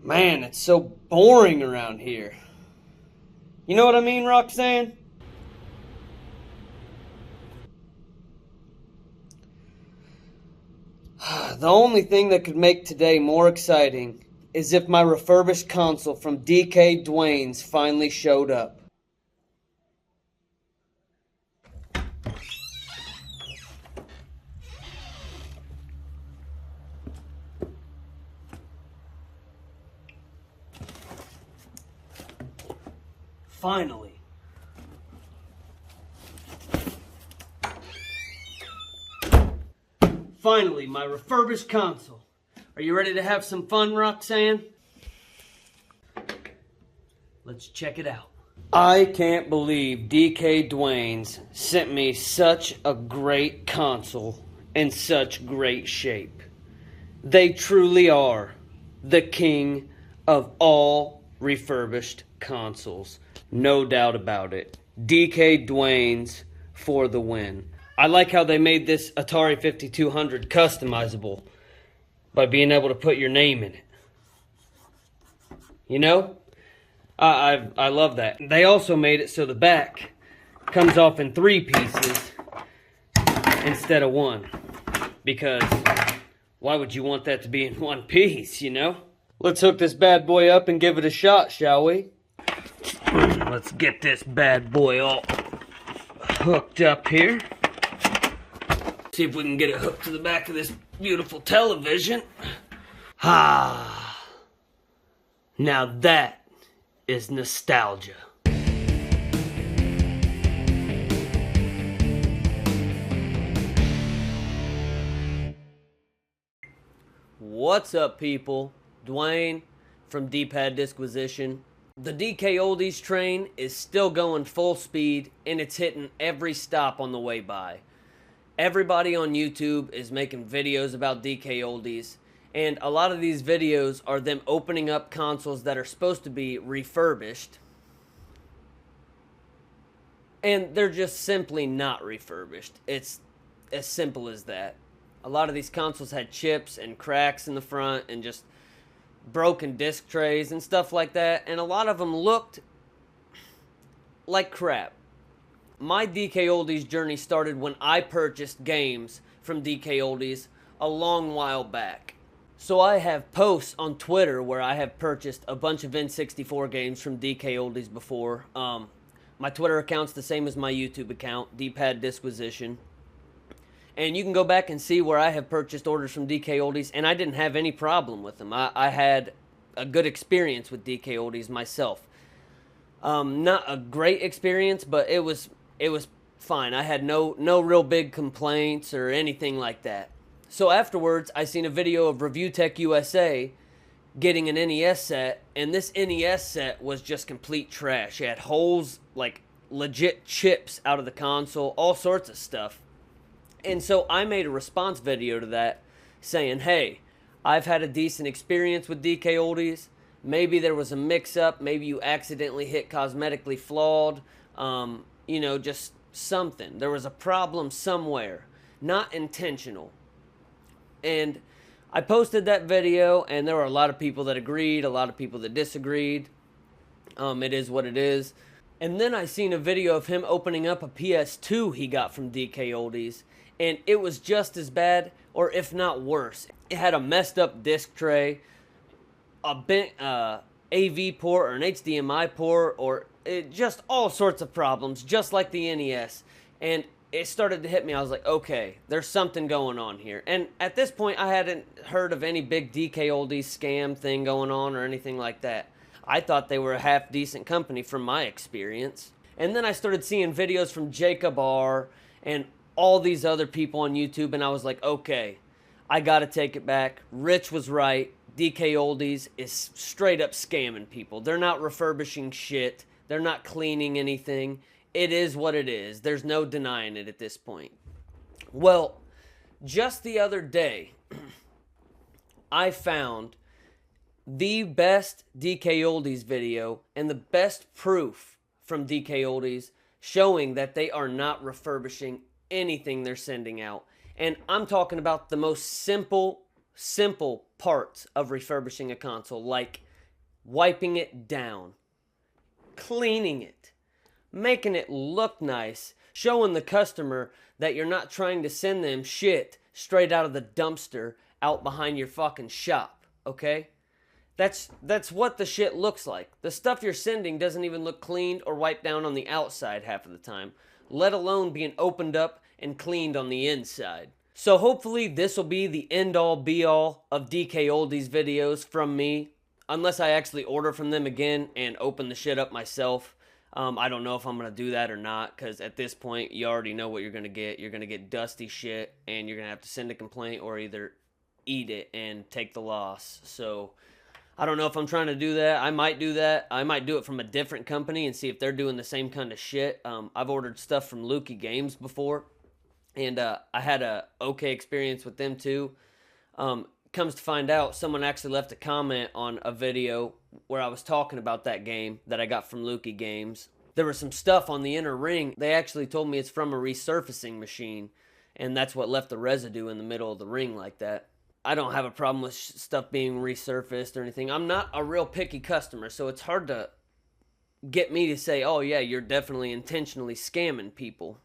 Man, it's so boring around here. You know what I mean, Roxanne? The only thing that could make today more exciting is if my refurbished console from DK Dwayne's finally showed up. Finally. Finally, my refurbished console. Are you ready to have some fun, Roxanne? Let's check it out. I can't believe DK Dwayne's sent me such a great console in such great shape. They truly are the king of all refurbished consoles. No doubt about it. DK Dwayne's for the win. I like how they made this Atari 5200 customizable by being able to put your name in it. You know? I love that. They also made it so the back comes off in 3 pieces instead of 1. Because why would you want that to be in 1 piece, you know? Let's hook this bad boy up and give it a shot, shall we? Let's get this bad boy all hooked up here. See if we can get it hooked to the back of this beautiful television. Ah, now that is nostalgia. What's up, people? Dwayne from D-Pad Disquisition. The DkOldies train is still going full speed, and it's hitting every stop on the way by. Everybody on YouTube is making videos about DkOldies, and a lot of these videos are them opening up consoles that are supposed to be refurbished, and they're just simply not refurbished. It's as simple as that. A lot of these consoles had chips and cracks in the front and just broken disc trays and stuff like that, and a lot of them looked like crap. My DkOldies journey started when I purchased games from DkOldies a long while back. So I have posts on Twitter where I have purchased a bunch of N64 games from DkOldies before. My Twitter account's the same as my YouTube account, D-Pad Disquisition. And you can go back and see where I have purchased orders from DkOldies, and I didn't have any problem with them. I had a good experience with DkOldies myself. Not a great experience, but it was fine. I had no real big complaints or anything like that. So afterwards, I seen a video of Review Tech USA getting an NES set, and this NES set was just complete trash. It had holes, like legit chips out of the console, all sorts of stuff. And so I made a response video to that saying, hey, I've had a decent experience with DkOldies. Maybe there was a mix-up. Maybe you accidentally hit cosmetically flawed. You know, just something. There was a problem somewhere. Not intentional. And I posted that video, and there were a lot of people that agreed, a lot of people that disagreed. It is what it is. And then I seen a video of him opening up a PS2 he got from DkOldies, and it was just as bad, or if not worse. It had a messed up disc tray, a bent AV port or an HDMI port, or just all sorts of problems, just like the NES. And it started to hit me. I was like, okay, there's something going on here. And at this point, I hadn't heard of any big DkOldies scam thing going on or anything like that. I thought they were a half-decent company from my experience. And then I started seeing videos from Jacob R. and all these other people on YouTube, and I was like, okay, I gotta take it back. Rich was right. DkOldies is straight up scamming people. They're not refurbishing shit. They're not cleaning anything. It is what it is. There's no denying it at this point. Well, just the other day, I found the best DkOldies video and the best proof from DkOldies showing that they are not refurbishing anything they're sending out. And I'm talking about the most simple parts of refurbishing a console, like wiping it down, cleaning it, making it look nice, showing the customer that you're not trying to send them shit straight out of the dumpster out behind your fucking shop, okay? That's what the shit looks like. The stuff you're sending doesn't even look cleaned or wiped down on the outside half of the time, let alone being opened up and cleaned on the inside. So hopefully this will be the end-all be-all of DkOldies videos from me, unless I actually order from them again and open the shit up myself. I don't know if I'm going to do that or not, because at this point, you already know what you're going to get. You're going to get dusty shit, and you're going to have to send a complaint or either eat it and take the loss. So I don't know if I'm trying to do that. I might do that. I might do it from a different company and see if they're doing the same kind of shit. I've ordered stuff from Lukey Games before, and I had a okay experience with them too. Comes to find out, someone actually left a comment on a video where I was talking about that game that I got from Lukey Games. There was some stuff on the inner ring. They actually told me it's from a resurfacing machine, and that's what left the residue in the middle of the ring like that. I don't have a problem with stuff being resurfaced or anything. I'm not a real picky customer, so it's hard to get me to say, oh yeah, you're definitely intentionally scamming people.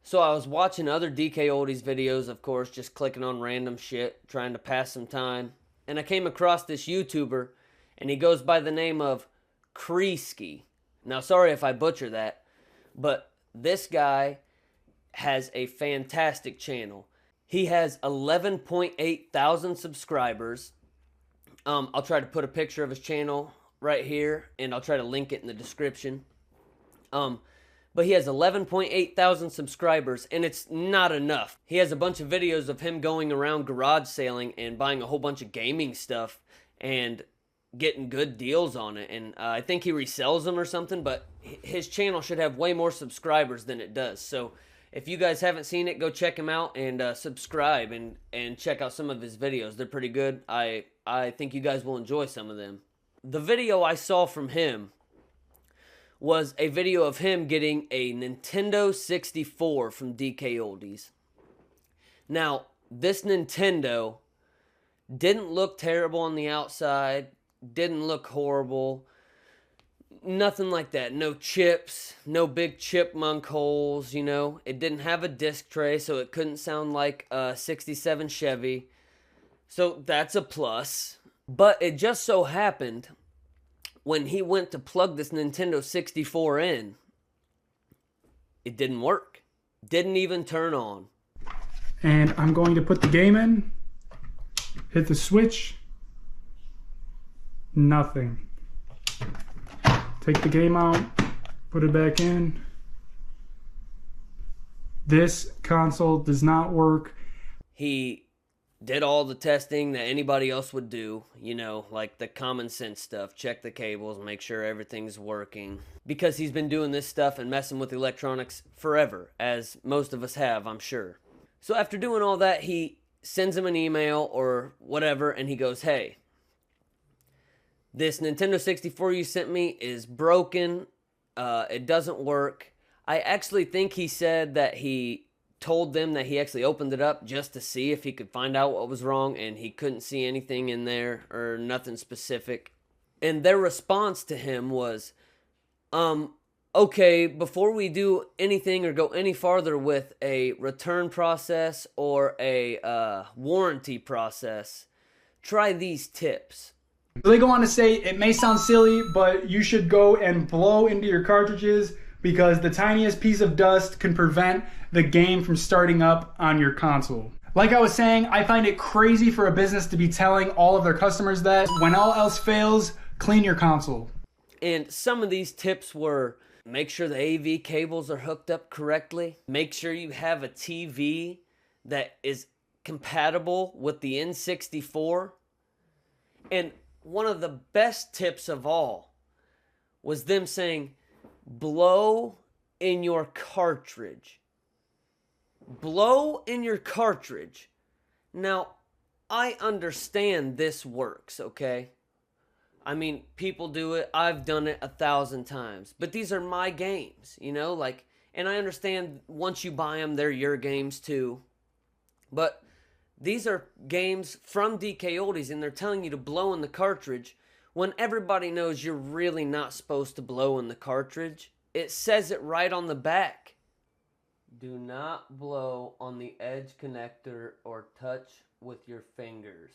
So I was watching other DkOldies videos, of course, just clicking on random shit, trying to pass some time. And I came across this YouTuber, and he goes by the name of Kreeskys. Now, sorry if I butcher that, but this guy has a fantastic channel. He has 11.8 thousand subscribers. I'll try to put a picture of his channel right here, and I'll try to link it in the description. But he has 11.8 thousand subscribers, and it's not enough. He has a bunch of videos of him going around garage sailing and buying a whole bunch of gaming stuff and getting good deals on it. And I think he resells them or something, but his channel should have way more subscribers than it does. So if you guys haven't seen it, go check him out and subscribe and check out some of his videos. They're pretty good. I think you guys will enjoy some of them. The video I saw from him was a video of him getting a Nintendo 64 from DkOldies. Now, this Nintendo didn't look terrible on the outside, didn't look horrible, nothing like that. No chips, no big chipmunk holes, you know. It didn't have a disc tray, so it couldn't sound like a 67 Chevy. So that's a plus. But it just so happened, when he went to plug this Nintendo 64 in, it didn't work. Didn't even turn on. And I'm going to put the game in, hit the switch, nothing. Take the game out, put it back in. This console does not work. He did all the testing that anybody else would do, you know, like the common sense stuff. Check the cables, make sure everything's working. Because he's been doing this stuff and messing with electronics forever, as most of us have, I'm sure. So after doing all that, he sends him an email or whatever, and he goes, hey, this Nintendo 64 you sent me is broken. It doesn't work. I actually think he said that he told them that he actually opened it up just to see if he could find out what was wrong, and he couldn't see anything in there or nothing specific. And their response to him was, okay, before we do anything or go any farther with a return process or a warranty process, try these tips. They go on to say, it may sound silly, but you should go and blow into your cartridges because the tiniest piece of dust can prevent the game from starting up on your console. Like I was saying, I find it crazy for a business to be telling all of their customers that when all else fails, clean your console. And some of these tips were, make sure the AV cables are hooked up correctly. Make sure you have a TV that is compatible with the N64. And one of the best tips of all was them saying, blow in your cartridge. Blow in your cartridge. Now, I understand this works, okay? I mean, people do it. I've done it 1,000 times. But these are my games, you know? Like, and I understand once you buy them, they're your games too. But these are games from DkOldies, and they're telling you to blow in the cartridge when everybody knows you're really not supposed to blow in the cartridge. It says it right on the back. Do not blow on the edge connector or touch with your fingers.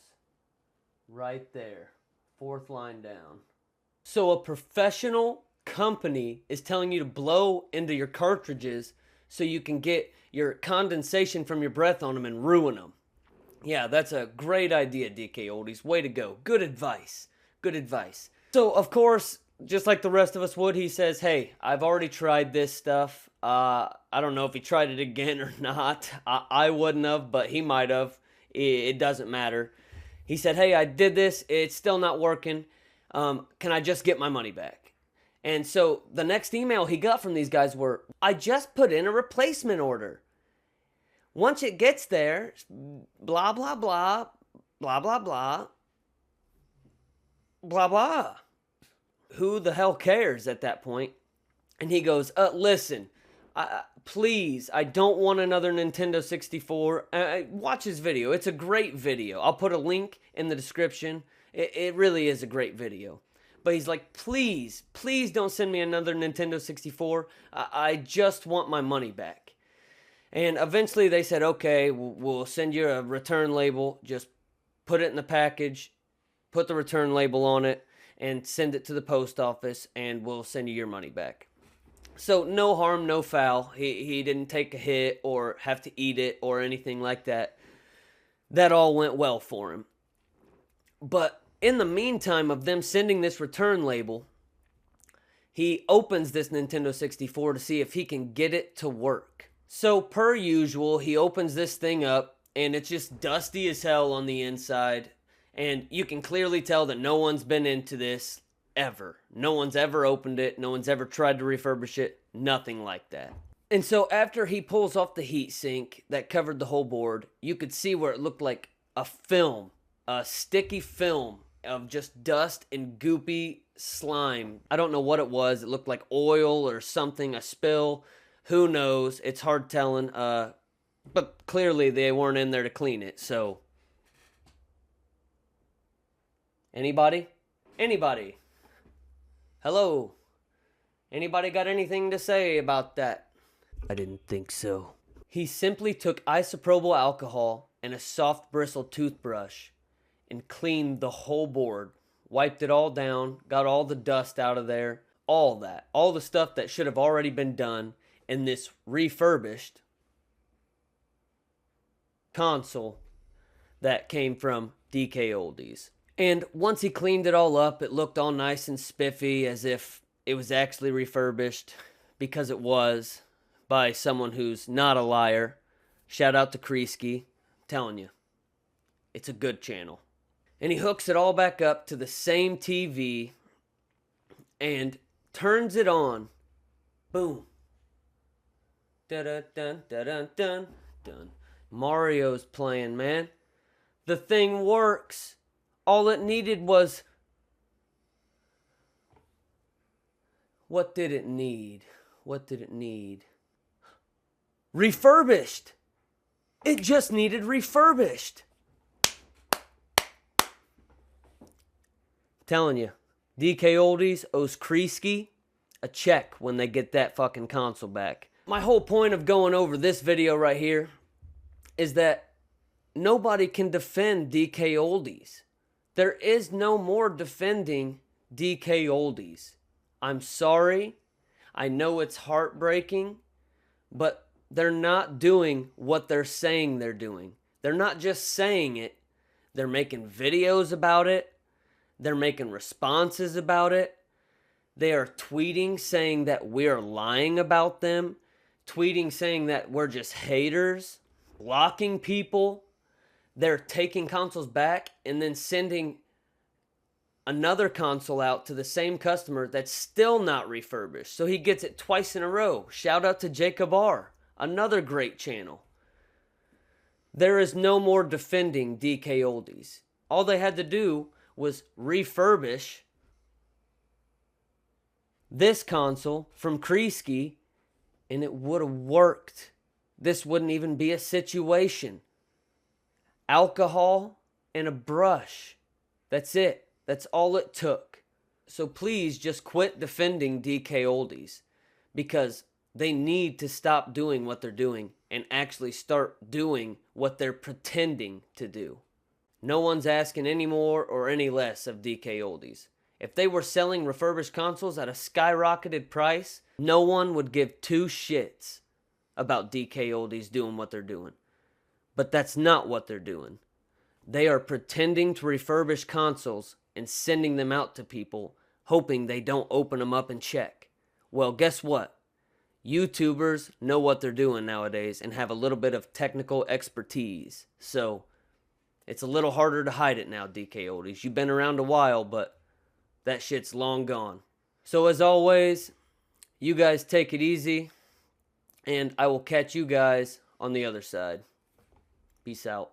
Right there. 4th line down. So a professional company is telling you to blow into your cartridges so you can get your condensation from your breath on them and ruin them. Yeah, that's a great idea, DkOldies. Way to go. Good advice. Good advice. So, of course, just like the rest of us would, he says, hey, I've already tried this stuff. I don't know if he tried it again or not. I wouldn't have, but he might have. It doesn't matter. He said, hey, I did this. It's still not working. Can I just get my money back? And so the next email he got from these guys were, I just put in a replacement order. Once it gets there, blah, blah, blah, blah, blah, blah, blah, blah. Who the hell cares at that point? And he goes, listen, please, I don't want another Nintendo 64. Watch his video. It's a great video. I'll put a link in the description. It really is a great video. But he's like, please, please don't send me another Nintendo 64. I just want my money back. And eventually they said, okay, we'll send you a return label. Just put it in the package, put the return label on it, and send it to the post office, and we'll send you your money back. So no harm, no foul. He didn't take a hit or have to eat it or anything like that. That all went well for him. But in the meantime of them sending this return label, he opens this Nintendo 64 to see if he can get it to work. So per usual, he opens this thing up, and it's just dusty as hell on the inside. And you can clearly tell that no one's been into this ever. No one's ever opened it. No one's ever tried to refurbish it. Nothing like that. And so after he pulls off the heatsink that covered the whole board, you could see where it looked like a film, a sticky film of just dust and goopy slime. I don't know what it was. It looked like oil or something, a spill. Who knows? It's hard telling. But clearly they weren't in there to clean it, so... Anybody? Anybody? Hello? Anybody got anything to say about that? I didn't think so. He simply took isopropyl alcohol and a soft bristled toothbrush and cleaned the whole board. Wiped it all down, got all the dust out of there, all that. All the stuff that should have already been done in this refurbished console that came from DkOldies. And once he cleaned it all up, it looked all nice and spiffy as if it was actually refurbished, because it was, by someone who's not a liar. Shout out to Kriskie. I'm telling you, it's a good channel. And he hooks it all back up to the same TV and turns it on. Boom. Dun-dun-dun, dun-dun-dun, dun. Mario's playing, man. The thing works. All it needed was... What did it need? What did it need? Refurbished! It just needed refurbished. Telling you, DkOldies owes Kriskie a check when they get that fucking console back. My whole point of going over this video right here is that nobody can defend DkOldies. There is no more defending DkOldies. I'm sorry. I know it's heartbreaking, but they're not doing what they're saying they're doing. They're not just saying it. They're making videos about it. They're making responses about it. They are tweeting saying that we're lying about them. Tweeting saying that we're just haters. Blocking people. They're taking consoles back and then sending another console out to the same customer that's still not refurbished. So he gets it twice in a row. Shout out to Jacob R. Another great channel. There is no more defending DkOldies. All they had to do was refurbish this console from Kriskie, and it would have worked. This wouldn't even be a situation. Alcohol and a brush. That's it. That's all it took. So please just quit defending DkOldies, because they need to stop doing what they're doing and actually start doing what they're pretending to do. No one's asking any more or any less of DkOldies. If they were selling refurbished consoles at a skyrocketed price, no one would give two shits about DkOldies doing what they're doing. But that's not what they're doing. They are pretending to refurbish consoles and sending them out to people, hoping they don't open them up and check. Well, guess what? YouTubers know what they're doing nowadays and have a little bit of technical expertise. So, it's a little harder to hide it now, DkOldies. You've been around a while, but that shit's long gone. So as always, you guys take it easy, and I will catch you guys on the other side. Peace out.